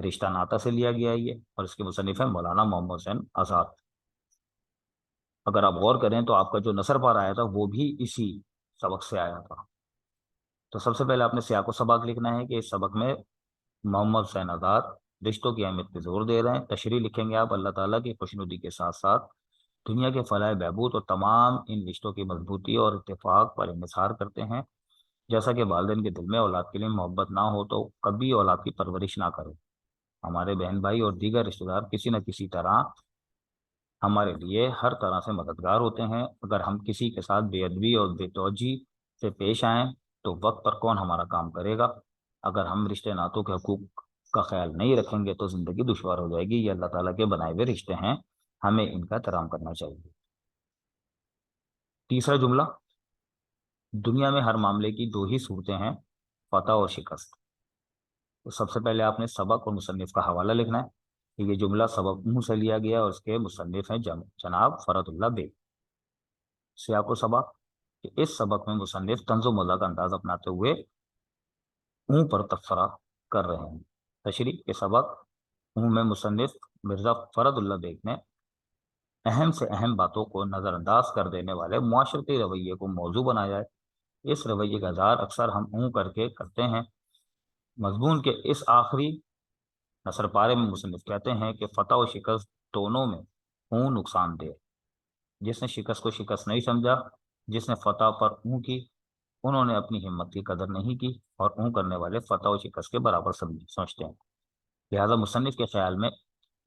رشتہ ناتا سے لیا گیا ہے یہ، اور اس کے مصنف ہیں مولانا محمد حسین آزاد۔ اگر آپ غور کریں تو آپ کا جو نثر پارہ آیا تھا وہ بھی اسی سبق سے آیا تھا۔ تو سب سے پہلے آپ نے سیاق و سباق لکھنا ہے کہ اس سبق میں محمد حسین آزاد رشتوں کی اہمیت پہ زور دے رہے ہیں۔ تشریح لکھیں گے آپ اللہ تعالیٰ کی خوشنودی کے ساتھ ساتھ دنیا کے فلاح بہبود اور تمام ان رشتوں کی مضبوطی اور اتفاق پر انحصار کرتے ہیں۔ جیسا کہ والدین کے دل میں اولاد کے لیے محبت نہ ہو تو کبھی اولاد کی پرورش نہ کرے۔ ہمارے بہن بھائی اور دیگر رشتہ دار کسی نہ کسی طرح ہمارے لیے ہر طرح سے مددگار ہوتے ہیں۔ اگر ہم کسی کے ساتھ بے ادبی اور بے توجہی سے پیش آئیں تو وقت پر کون ہمارا کام کرے گا؟ اگر ہم رشتے ناتوں کے حقوق کا خیال نہیں رکھیں گے تو زندگی دشوار ہو جائے گی۔ یہ اللہ تعالیٰ کے بنائے ہوئے رشتے ہیں، ہمیں ان کا احترام کرنا چاہیے۔ تیسرا جملہ، دنیا میں ہر معاملے کی دو ہی صورتیں ہیں، فتح اور شکست۔ تو سب سے پہلے آپ نے سبق اور مصنف کا حوالہ لکھنا ہے کہ یہ جملہ سبق منہ سے لیا گیا اور اس کے مصنف ہیں جناب فرد اللہ بیگ۔ سیاق و سبق کہ اس سبق میں مصنف طنز و مزاح کا انداز اپناتے ہوئے اون پر تبصرہ کر رہے ہیں۔ تشریح کے سبق اون میں مصنف مرزا فرد اللہ بیگ نے اہم سے اہم باتوں کو نظر انداز کر دینے والے معاشرتی رویے کو موضوع بنایا ہے۔ اس رویے کا اظہار اکثر ہم اون کر کے کرتے ہیں۔ مضمون کے اس آخری نثر پارے میں مصنف کہتے ہیں کہ فتح و شکست دونوں میں اون نقصان دہ۔ جس نے شکست کو شکست نہیں سمجھا، جس نے فتح پر اون کی، انہوں نے اپنی ہمت کی قدر نہیں کی، اور اون کرنے والے فتح و شکست کے برابر سمجھتے ہیں۔ لہذا مصنف کے خیال میں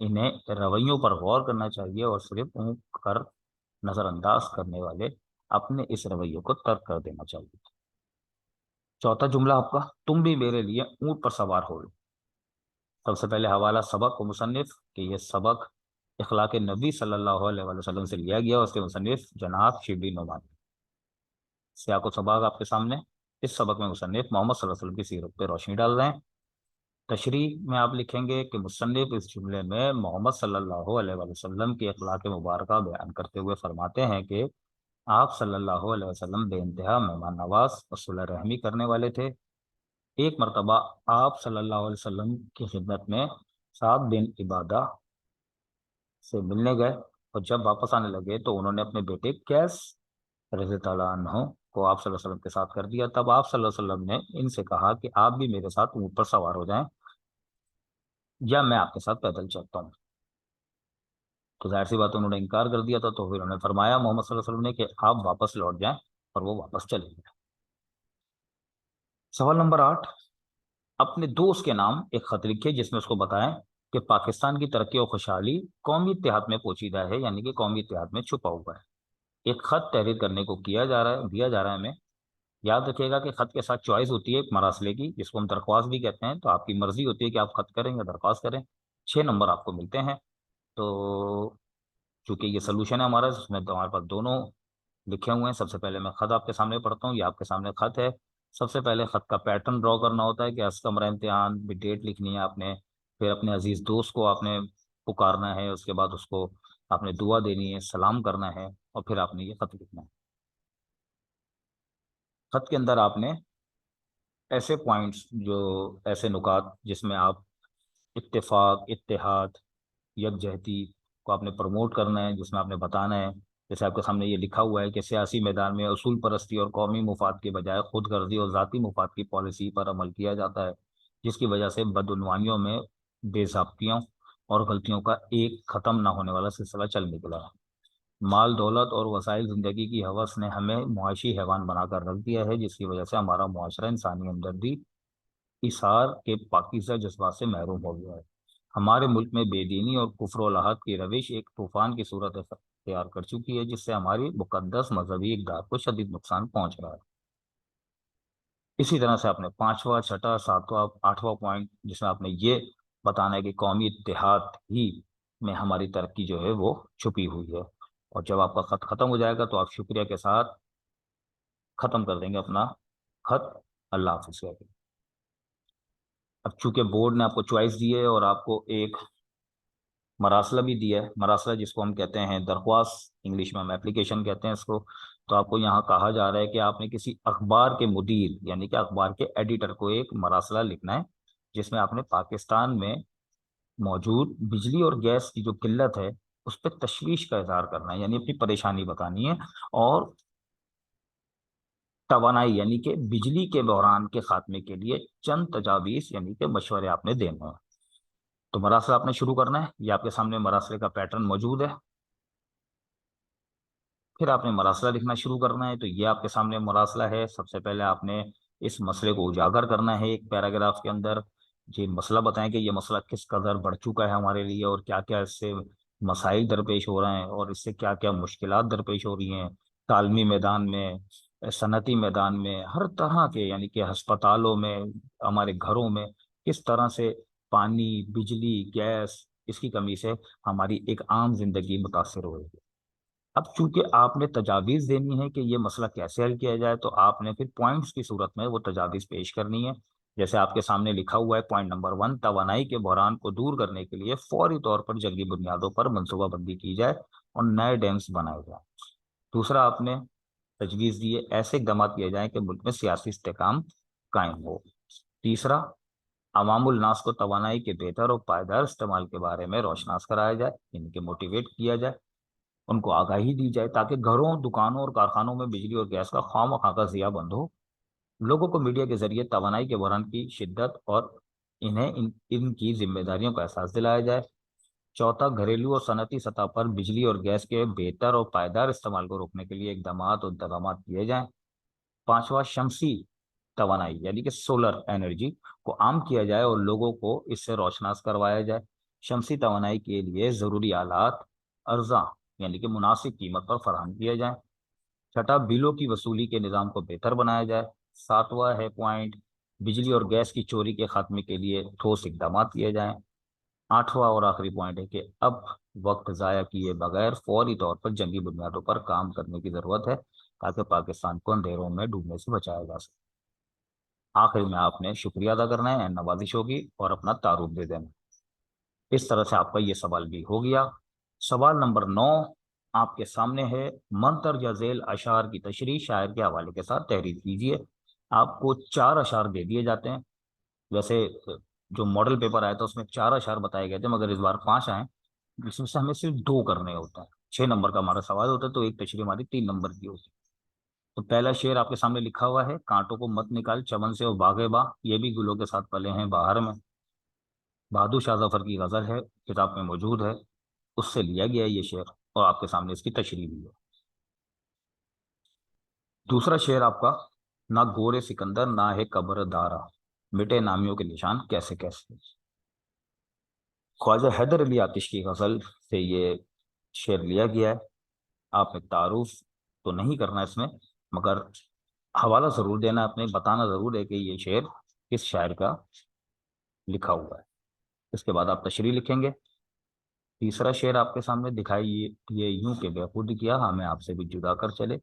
انہیں رویوں پر غور کرنا چاہیے اور صرف اون کر نظر انداز کرنے والے اپنے اس رویے کو ترک کر دینا چاہیے۔ چوتھا جملہ آپ کا، تم بھی میرے لیے اونٹ پر سوار ہو لو۔ سب سے پہلے حوالہ سبق و مصنف کہ یہ سبق اخلاق نبی صلی اللہ علیہ وسلم سے لیا گیا، اس کے مصنف جناب شبلی نعمانی۔ سیاق و سباق آپ کے سامنے۔ اس سبق میں مصنف محمد صلی اللہ علیہ وسلم کی سیرت پہ روشنی ڈال رہے ہیں۔ تشریح میں آپ لکھیں گے کہ مصنف اس جملے میں محمد صلی اللہ علیہ وسلم کی اخلاق مبارکہ بیان کرتے ہوئے فرماتے ہیں کہ آپ صلی اللہ علیہ وسلم بے انتہا مہمان نواز اور صلح رحمی کرنے والے تھے۔ ایک مرتبہ آپ صلی اللہ علیہ وسلم کی خدمت میں سعد بن عبادہ سے ملنے گئے، اور جب واپس آنے لگے تو انہوں نے اپنے بیٹے قیس رضی اللہ عنہ کو آپ صلی اللہ علیہ وسلم کے ساتھ کر دیا۔ تب آپ صلی اللہ علیہ وسلم نے ان سے کہا کہ آپ بھی میرے ساتھ اونٹ پر سوار ہو جائیں یا میں آپ کے ساتھ پیدل چلتا ہوں۔ تو ظاہر سی بات انہوں نے انکار کر دیا تھا، تو پھر انہوں نے فرمایا محمد صلی اللہ علیہ وسلم نے کہ آپ واپس لوٹ جائیں، اور وہ واپس چلے گئے۔ سوال نمبر 8، اپنے دوست کے نام ایک خط لکھے جس میں اس کو بتائیں کہ پاکستان کی ترقی اور خوشحالی قومی اتحاد میں پوشیدہ ہے، یعنی کہ قومی اتحاد میں چھپا ہوا ہے۔ ایک خط تحریر کرنے کو دیا جا رہا ہے ہمیں۔ یاد رکھیے گا کہ خط کے ساتھ چوائس ہوتی ہے ایک مراسلے کی، جس کو ہم درخواست بھی کہتے ہیں، تو آپ کی مرضی ہوتی ہے کہ آپ خط کریں یا درخواست کریں۔ 6 نمبر آپ کو ملتے ہیں۔ تو چونکہ یہ سلوشن ہے ہمارا، اس میں ہمارے پاس دونوں لکھے ہوئے ہیں۔ سب سے پہلے میں خط آپ کے سامنے پڑھتا ہوں، یہ آپ کے سامنے خط ہے۔ سب سے پہلے خط کا پیٹرن ڈرا کرنا ہوتا ہے کہ از کمرہ امتحان بھی ڈیٹ لکھنی ہے آپ نے، پھر اپنے عزیز دوست کو آپ نے پکارنا ہے، اس کے بعد اس کو آپ نے دعا دینی ہے، سلام کرنا ہے، اور پھر آپ نے یہ خط لکھنا ہے۔ خط کے اندر آپ نے ایسے پوائنٹس، جو ایسے نکات جس میں آپ اتفاق، اتحاد، یکجہتی کو آپ نے پروموٹ کرنا ہے، جس میں آپ نے بتانا ہے، جیسے آپ کے سامنے یہ لکھا ہوا ہے کہ سیاسی میدان میں اصول پرستی اور قومی مفاد کے بجائے خود غرضی اور ذاتی مفاد کی پالیسی پر عمل کیا جاتا ہے، جس کی وجہ سے بدعنوانیوں میں بے ضابطیوں اور غلطیوں کا ایک ختم نہ ہونے والا سلسلہ چل نکلا ہے۔ مال دولت اور وسائل زندگی کی ہوس نے ہمیں معاشی حیوان بنا کر رکھ دیا ہے، جس کی وجہ سے ہمارا معاشرہ انسانی ہمدردی، ایثار کے پاکیزہ جذبات سے محروم ہو گیا ہے۔ ہمارے ملک میں بے دینی اور کفر و لحد کی روش ایک طوفان کی صورت اختیار کر چکی ہے، جس سے ہماری مقدس مذہبی اقدار کو شدید نقصان پہنچ رہا ہے۔ اسی طرح سے آپ نے 5واں، 6واں، 7واں، 8واں پوائنٹ، جس میں آپ نے یہ بتانا ہے کہ قومی اتحاد ہی میں ہماری ترقی جو ہے وہ چھپی ہوئی ہے۔ اور جب آپ کا خط ختم ہو جائے گا تو آپ شکریہ کے ساتھ ختم کر دیں گے اپنا خط۔ اللہ حافظ کہہ کے۔ اب چونکہ بورڈ نے آپ کو چوائس دی ہے اور آپ کو ایک مراسلہ بھی دیا ہے، مراسلہ جس کو ہم کہتے ہیں درخواست، انگلش میں ہم اپلیکیشن کہتے ہیں اس کو، تو آپ کو یہاں کہا جا رہا ہے کہ آپ نے کسی اخبار کے مدیر یعنی کہ اخبار کے ایڈیٹر کو ایک مراسلہ لکھنا ہے، جس میں آپ نے پاکستان میں موجود بجلی اور گیس کی جو قلت ہے اس پہ تشویش کا اظہار کرنا ہے، یعنی اپنی پریشانی بتانی ہے، اور توانائی یعنی کہ بجلی کے بحران کے خاتمے کے لیے چند تجاویز یعنی کہ مشورے آپ نے دینے ہیں۔ تو مراسلہ آپ نے شروع کرنا ہے، یہ آپ کے سامنے مراسلے کا پیٹرن موجود ہے۔ پھر آپ نے مراسلہ لکھنا شروع کرنا ہے، تو یہ آپ کے سامنے مراسلہ ہے۔ سب سے پہلے آپ نے اس مسئلے کو اجاگر کرنا ہے ایک پیراگراف کے اندر، یہ مسئلہ بتائیں کہ یہ مسئلہ کس قدر بڑھ چکا ہے ہمارے لیے، اور کیا کیا اس سے مسائل درپیش ہو رہے ہیں، اور اس سے کیا کیا مشکلات درپیش ہو رہی ہیں تعلیمی میدان میں، صنعتی میدان میں، ہر طرح کے، یعنی کہ ہسپتالوں میں، ہمارے گھروں میں کس طرح سے پانی، بجلی، گیس، اس کی کمی سے ہماری ایک عام زندگی متاثر ہو رہی ہے۔ اب چونکہ آپ نے تجاویز دینی ہے کہ یہ مسئلہ کیسے حل کیا جائے، تو آپ نے پھر پوائنٹس کی صورت میں وہ تجاویز پیش کرنی ہے۔ جیسے آپ کے سامنے لکھا ہوا ہے پوائنٹ نمبر 1، توانائی کے بحران کو دور کرنے کے لیے فوری طور پر جنگی بنیادوں پر منصوبہ بندی کی جائے اور نئے ڈیمز بنائے جائیں۔ دوسرا آپ نے تجویز دی ہے ایسے اقدامات کیے جائیں کہ ملک میں سیاسی استحکام قائم ہو۔ تیسرا، عوام الناس کو توانائی کے بہتر اور پائیدار استعمال کے بارے میں روشناس کرایا جائے، یعنی کہ موٹیویٹ کیا جائے، ان کو آگاہی دی جائے تاکہ گھروں، دکانوں اور کارخانوں میں بجلی اور گیس کا خواہ مخواہ کا ضیاع بند ہو۔ لوگوں کو میڈیا کے ذریعے توانائی کے بحران کی شدت اور انہیں ان کی ذمہ داریوں کا احساس دلایا جائے۔ چوتھا، گھریلو اور صنعتی سطح پر بجلی اور گیس کے بہتر اور پائیدار استعمال کو روکنے کے لیے اقدامات اور انتظامات کیے جائیں۔ پانچواں، شمسی توانائی یعنی کہ سولر انرجی کو عام کیا جائے اور لوگوں کو اس سے روشناس کروایا جائے۔ شمسی توانائی کے لیے ضروری آلات ارزاں یعنی کہ مناسب قیمت پر فراہم کیا جائے۔ چھٹا، بلوں کی وصولی کے نظام کو بہتر بنایا جائے۔ ساتواں ہے پوائنٹ، بجلی اور گیس کی چوری کے خاتمے کے لیے ٹھوس اقدامات کیے جائیں۔ آٹھواں اور آخری پوائنٹ ہے کہ اب وقت ضائع کیے بغیر فوری طور پر جنگی بنیادوں پر کام کرنے کی ضرورت ہے تاکہ پاکستان کو اندھیروں میں ڈوبنے سے بچایا جا سکے۔ آخر میں آپ نے شکریہ ادا کرنا ہے، نوازش ہوگی، اور اپنا تعارف دے دینا۔ اس طرح سے آپ کا یہ سوال بھی ہو گیا۔ سوال نمبر 9 آپ کے سامنے ہے، منتر یا ذیل اشعار کی تشریح شاعر کے حوالے کے ساتھ تحریر کیجیے۔ آپ کو 4 اشعار دے دیے جاتے ہیں، ویسے جو ماڈل پیپر آیا تھا اس میں 4 اشعار بتائے گئے تھے، مگر اس بار 5 آئے، جس میں سے ہمیں صرف 2 کرنے ہوتے ہیں۔ 6 نمبر کا ہمارا سوال ہوتا ہے تو ایک تشریح ہماری 3 نمبر کی ہوتی ہے۔ تو پہلا شعر آپ کے سامنے لکھا ہوا ہے، کانٹوں کو مت نکال چمن سے وہ باغ باں، یہ بھی گلوں کے ساتھ پلے ہیں باہر میں۔ بہادر شاہ ظفر کی غزل ہے، کتاب میں موجود ہے، اس سے لیا گیا ہے یہ شعر، اور آپ کے سامنے اس کی تشریح بھی ہے۔ دوسرا شعر آپ کا، نہ گورے سکندر نہ ہے قبر دارا، مٹے نامیوں کے نشان کیسے کیسے۔ خواجہ حیدر علی آتش کی غزل سے یہ شعر لیا گیا ہے۔ آپ نے تعارف تو نہیں کرنا اس میں، مگر حوالہ ضرور دینا، اپنے بتانا ضرور ہے کہ یہ شعر کس شاعر کا لکھا ہوا ہے۔ اس کے بعد آپ تشریح لکھیں گے۔ تیسرا شعر آپ کے سامنے دکھائی یہ یوں کہ بے خود کیا ہمیں آپ سے بھی جدا کر چلے،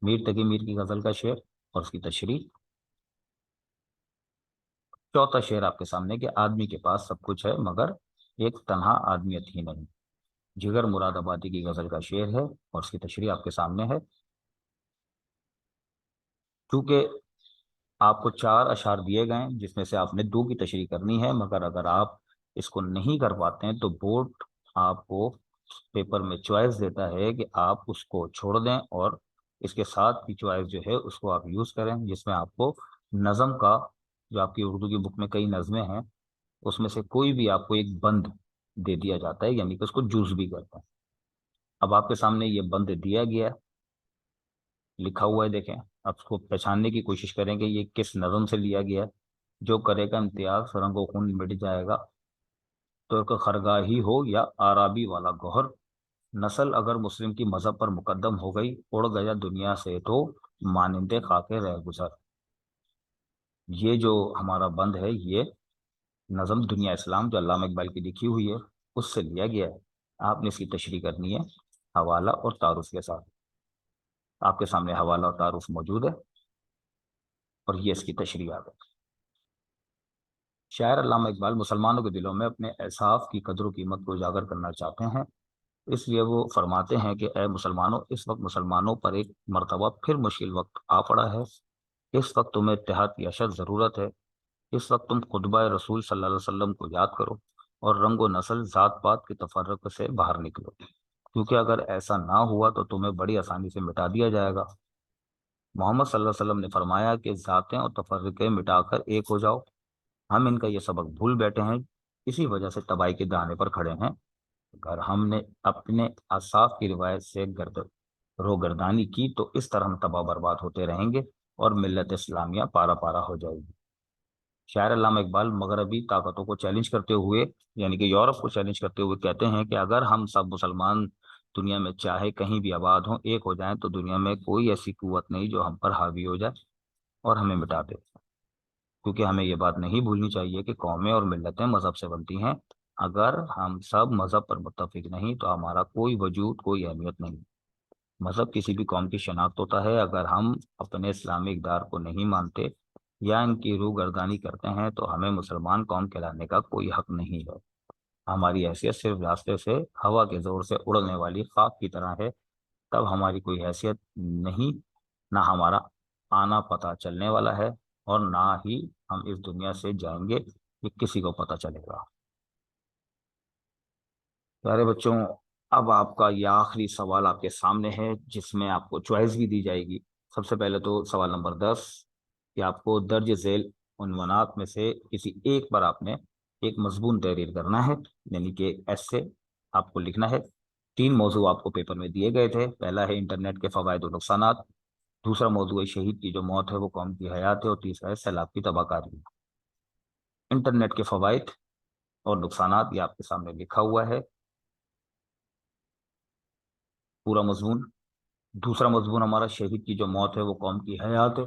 میر تقی میر کی غزل کا شعر اور اس کی تشریح۔ چوتھا شعر آپ کے سامنے کہ آدمی کے پاس سب کچھ ہے مگر ایک تنہا آدمیت ہی نہیں، جگر مراد آبادی کی غزل کا شعر ہے اور اس کی تشریح آپ کے سامنے ہے۔ کیونکہ آپ کو 4 اشعار دیے گئے ہیں جس میں سے آپ نے 2 کی تشریح کرنی ہے، مگر اگر آپ اس کو نہیں کر پاتے ہیں تو بورڈ آپ کو پیپر میں چوائس دیتا ہے کہ آپ اس کو چھوڑ دیں اور اس کے ساتھ کی چوائس جو ہے اس کو آپ یوز کریں، جس میں آپ کو نظم کا، جو آپ کی اردو کی بک میں کئی نظمیں ہیں اس میں سے کوئی بھی آپ کو ایک بند دے دیا جاتا ہے، یعنی کہ اس کو جوز بھی کرتا ہے۔ اب آپ کے سامنے یہ بند دیا گیا ہے، لکھا ہوا ہے، دیکھیں، اب اس کو پہچاننے کی کوشش کریں کہ یہ کس نظم سے لیا گیا ہے۔ جو کرے گا امتیاز رنگ و خون مٹ جائے گا، ترک خرگاہی ہو یا عرابی والا گوہر، نسل اگر مسلم کی مذہب پر مقدم ہو گئی، اڑ گیا دنیا سے تو مانند خاک رہ گزر۔ یہ جو ہمارا بند ہے یہ نظم دنیا اسلام جو علامہ اقبال کی لکھی ہوئی ہے اس سے لیا گیا ہے۔ آپ نے اس کی تشریح کرنی ہے حوالہ اور تعارف کے ساتھ۔ آپ کے سامنے حوالہ اور تعارف موجود ہے اور یہ اس کی تشریح آ گئی۔ شاعر علامہ اقبال مسلمانوں کے دلوں میں اپنے احساس کی قدر و قیمت کو اجاگر کرنا چاہتے ہیں، اس لیے وہ فرماتے ہیں کہ اے مسلمانوں، اس وقت مسلمانوں پر ایک مرتبہ پھر مشکل وقت آ پڑا ہے، اس وقت تمہیں اتحاد کی اشد ضرورت ہے، اس وقت تم خطبہ رسول صلی اللہ علیہ وسلم کو یاد کرو، اور رنگ و نسل ذات پات کے تفرق سے باہر نکلو، کیونکہ اگر ایسا نہ ہوا تو تمہیں بڑی آسانی سے مٹا دیا جائے گا۔ محمد صلی اللہ علیہ وسلم نے فرمایا کہ ذاتیں اور تفرقے مٹا کر ایک ہو جاؤ۔ ہم ان کا یہ سبق بھول بیٹھے ہیں، اسی وجہ سے تباہی کے دانے پر کھڑے ہیں۔ اگر ہم نے اپنے اصحاب کی روایت سے روگردانی کی تو اس طرح ہم تباہ برباد ہوتے رہیں گے اور ملت اسلامیہ پارا پارا ہو جائے گی۔ شاعر علامہ اقبال مغربی طاقتوں کو چیلنج کرتے ہوئے، یعنی کہ یورپ کو چیلنج کرتے ہوئے کہتے ہیں کہ اگر ہم سب مسلمان دنیا میں چاہے کہیں بھی آباد ہوں، ایک ہو جائیں، تو دنیا میں کوئی ایسی قوت نہیں جو ہم پر حاوی ہو جائے اور ہمیں مٹا دے۔ کیونکہ ہمیں یہ بات نہیں بھولنی چاہیے کہ قومیں اور ملتیں مذہب سے بنتی ہیں۔ اگر ہم سب مذہب پر متفق نہیں تو ہمارا کوئی وجود، کوئی اہمیت نہیں۔ مذہب کسی بھی قوم کی شناخت ہوتا ہے۔ اگر ہم اپنے اسلامی اقدار کو نہیں مانتے یا ان کی روح گردانی کرتے ہیں تو ہمیں مسلمان قوم کہلانے کا کوئی حق نہیں ہے۔ ہماری حیثیت صرف راستے سے ہوا کے زور سے اڑنے والی خاک کی طرح ہے۔ تب ہماری کوئی حیثیت نہیں، نہ ہمارا آنا پتہ چلنے والا ہے، اور نہ ہی ہم اس دنیا سے جائیں گے، یہ کسی کو پتہ چلے گا۔ پیارے بچوں، اب آپ کا یہ آخری سوال آپ کے سامنے ہے، جس میں آپ کو چوائس بھی دی جائے گی۔ سب سے پہلے تو سوال نمبر 10 کہ آپ کو درج ذیل عنوانات میں سے کسی ایک پر آپ نے ایک مضمون تحریر کرنا ہے، یعنی کہ ایسے آپ کو لکھنا ہے۔ 3 موضوع آپ کو پیپر میں دیے گئے تھے۔ پہلا ہے انٹرنیٹ کے فوائد و نقصانات، دوسرا موضوع ہے شہید کی جو موت ہے وہ قوم کی حیات ہے، اور تیسرا ہے سیلاب کی تباہ کاری۔ انٹرنیٹ کے فوائد اور نقصانات یہ آپ کے سامنے لکھا ہوا ہے، پورا مضمون۔ دوسرا مضمون ہمارا شہید کی جو موت ہے وہ قوم کی حیات ہے،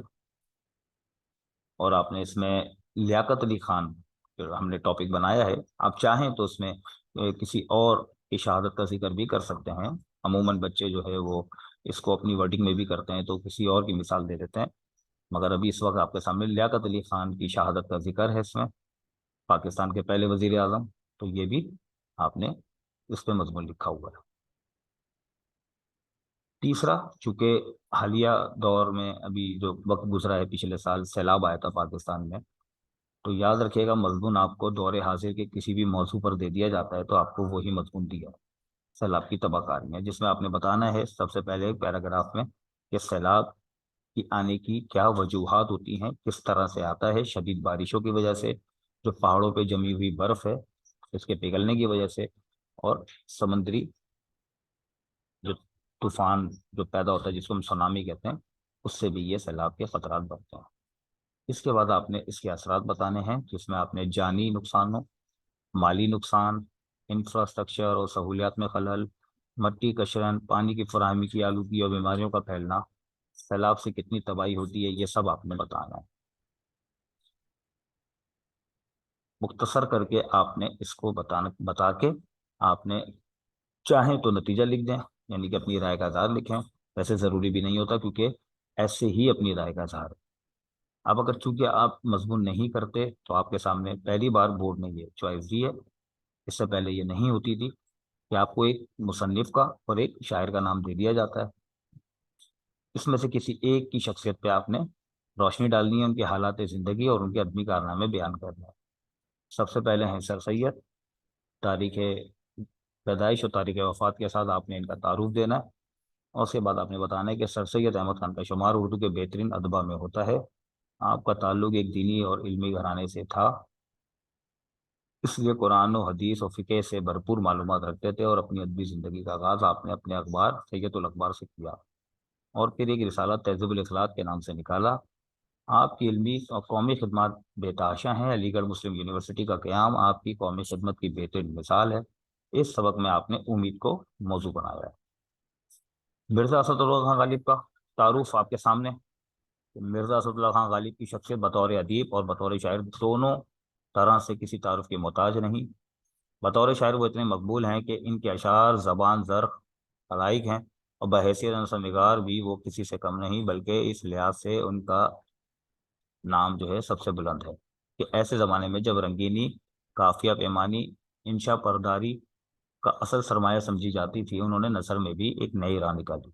اور آپ نے اس میں لیاقت علی خان جو ہم نے ٹاپک بنایا ہے، آپ چاہیں تو اس میں کسی اور کی شہادت کا ذکر بھی کر سکتے ہیں۔ عموماً بچے جو ہے وہ اس کو اپنی ورڈنگ میں بھی کرتے ہیں، تو کسی اور کی مثال دے دیتے ہیں، مگر ابھی اس وقت آپ کے سامنے لیاقت علی خان کی شہادت کا ذکر ہے اس میں، پاکستان کے پہلے وزیر اعظم، تو یہ بھی آپ نے اس پہ مضمون لکھا ہوا ہے۔ تیسرا، چونکہ حالیہ دور میں ابھی جو وقت گزرا ہے، پچھلے سال سیلاب آیا تھا پاکستان میں، تو یاد رکھیے گا مضمون آپ کو دور حاضر کے کسی بھی موضوع پر دے دیا جاتا ہے تو آپ کو وہی مضمون دیا ہے، سیلاب کی تباہ کاری ہے، جس میں آپ نے بتانا ہے سب سے پہلے ایک پیراگراف میں کہ سیلاب کی آنے کی کیا وجوہات ہوتی ہیں، کس طرح سے آتا ہے، شدید بارشوں کی وجہ سے، جو پہاڑوں پہ جمی ہوئی برف ہے اس کے پگھلنے کی وجہ سے، اور سمندری جو طوفان جو پیدا ہوتا ہے جس کو ہم سونامی کہتے ہیں، اس سے بھی یہ سیلاب کے خطرات بڑھتے ہیں۔ اس کے بعد آپ نے اس کے اثرات بتانے ہیں، جس میں آپ نے جانی نقصانوں، مالی نقصان، انفراسٹرکچر اور سہولیات میں خلل، مٹی کشرن، پانی کی فراہمی کی آلودگی اور بیماریوں کا پھیلنا، سیلاب سے کتنی تباہی ہوتی ہے، یہ سب آپ نے بتانا ہے۔ مختصر کر کے آپ نے اس کو بتا کے آپ نے چاہیں تو نتیجہ لکھ دیں، یعنی کہ اپنی رائے کا اظہار لکھیں، ویسے ضروری بھی نہیں ہوتا کیونکہ ایسے ہی اپنی رائے کا اظہار ہے۔ اب اگر چونکہ آپ مضمون نہیں کرتے تو آپ کے سامنے پہلی بار بورڈ نے یہ چوائس دی ہے، اس سے پہلے یہ نہیں ہوتی تھی کہ آپ کو ایک مصنف کا اور ایک شاعر کا نام دے دیا جاتا ہے، اس میں سے کسی ایک کی شخصیت پہ آپ نے روشنی ڈالنی ہے، ان کے حالات زندگی اور ان کے ادبی کارنامے بیان کرنے ہیں۔ سب سے پہلے ہیں سر سید، تاریخ پیدائش اور تاریخ وفات کے ساتھ آپ نے ان کا تعارف دینا ہے، اور اس کے بعد آپ نے بتانا ہے کہ سر سید احمد خان کا شمار اردو کے بہترین ادبا میں ہوتا ہے۔ آپ کا تعلق ایک دینی اور علمی گھرانے سے تھا، اس لیے قرآن و حدیث و فقہ سے بھرپور معلومات رکھتے تھے، اور اپنی ادبی زندگی کا آغاز آپ نے اپنے اخبار سید الاخبار سے کیا، اور پھر ایک رسالہ تہذیب الاخلاق کے نام سے نکالا۔ آپ کی علمی اور قومی خدمات بے تحاشا ہیں، علی گڑھ مسلم یونیورسٹی کا قیام آپ کی قومی خدمت کی بہترین مثال ہے۔ اس سبق میں آپ نے امید کو موضوع بنایا ہے۔ مرزا اسد اللہ خان غالب کا تعارف آپ کے سامنے۔ مرزا اسد اللہ خان غالب کی شخصیت بطور ادیب اور بطور شاعر دونوں طرح سے کسی تعارف کے محتاج نہیں۔ بطور شاعر وہ اتنے مقبول ہیں کہ ان کے اشعار زبان زرخ علائق ہیں، اور بحیثیت نثر نگار بھی وہ کسی سے کم نہیں، بلکہ اس لحاظ سے ان کا نام جو ہے سب سے بلند ہے کہ ایسے زمانے میں جب رنگینی، قافیہ پیمانی، انشا پرداری کا اصل سرمایہ سمجھی جاتی تھی، انہوں نے نثر میں بھی ایک نئی راہ نکالی۔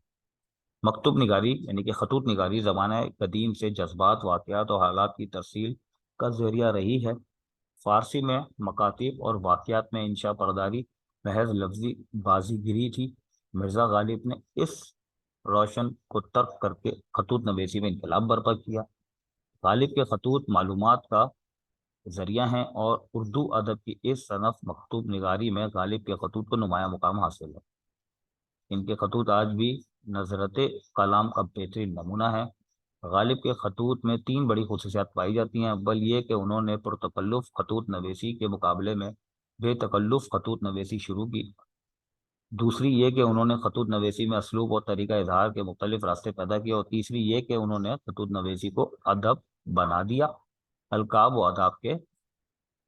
مکتوب نگاری یعنی کہ خطوط نگاری زمانہ قدیم سے جذبات، واقعات اور حالات کی ترسیل کا ذریعہ رہی ہے۔ فارسی میں مکاتیب اور واقعات میں انشاء پرداری محض لفظی بازی گری تھی۔ مرزا غالب نے اس روشن کو ترک کر کے خطوط نویسی میں انقلاب برپا کیا۔ غالب کے خطوط معلومات کا ذریعہ ہیں اور اردو ادب کی اس صنف مکتوب نگاری میں غالب کے خطوط کو نمایاں مقام حاصل ہے۔ ان کے خطوط آج بھی نظرت کلام کا بہترین نمونہ ہے۔ غالب کے خطوط میں 3 بڑی خصوصیات پائی جاتی ہیں۔ اول یہ کہ انہوں نے پرتکلف خطوط نویسی کے مقابلے میں بے تکلف خطوط نویسی شروع کی۔ دوسری یہ کہ انہوں نے خطوط نویسی میں اسلوب اور طریقہ اظہار کے مختلف راستے پیدا کیے، اور تیسری یہ کہ انہوں نے خطوط نویسی کو ادب بنا دیا، القاب و آداب کے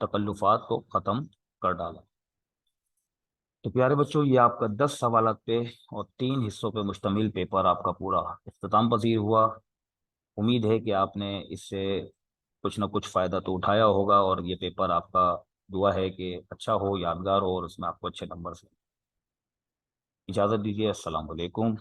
تکلفات کو ختم کر ڈالا۔ تو پیارے بچوں، یہ آپ کا 10 سوالات پہ اور 3 حصوں پہ مشتمل پیپر آپ کا پورا اختتام پذیر ہوا۔ امید ہے کہ آپ نے اس سے کچھ نہ کچھ فائدہ تو اٹھایا ہوگا، اور یہ پیپر آپ کا دعا ہے کہ اچھا ہو، یادگار ہو، اور اس میں آپ کو اچھے نمبر سے۔ اجازت دیجیے، السلام علیکم۔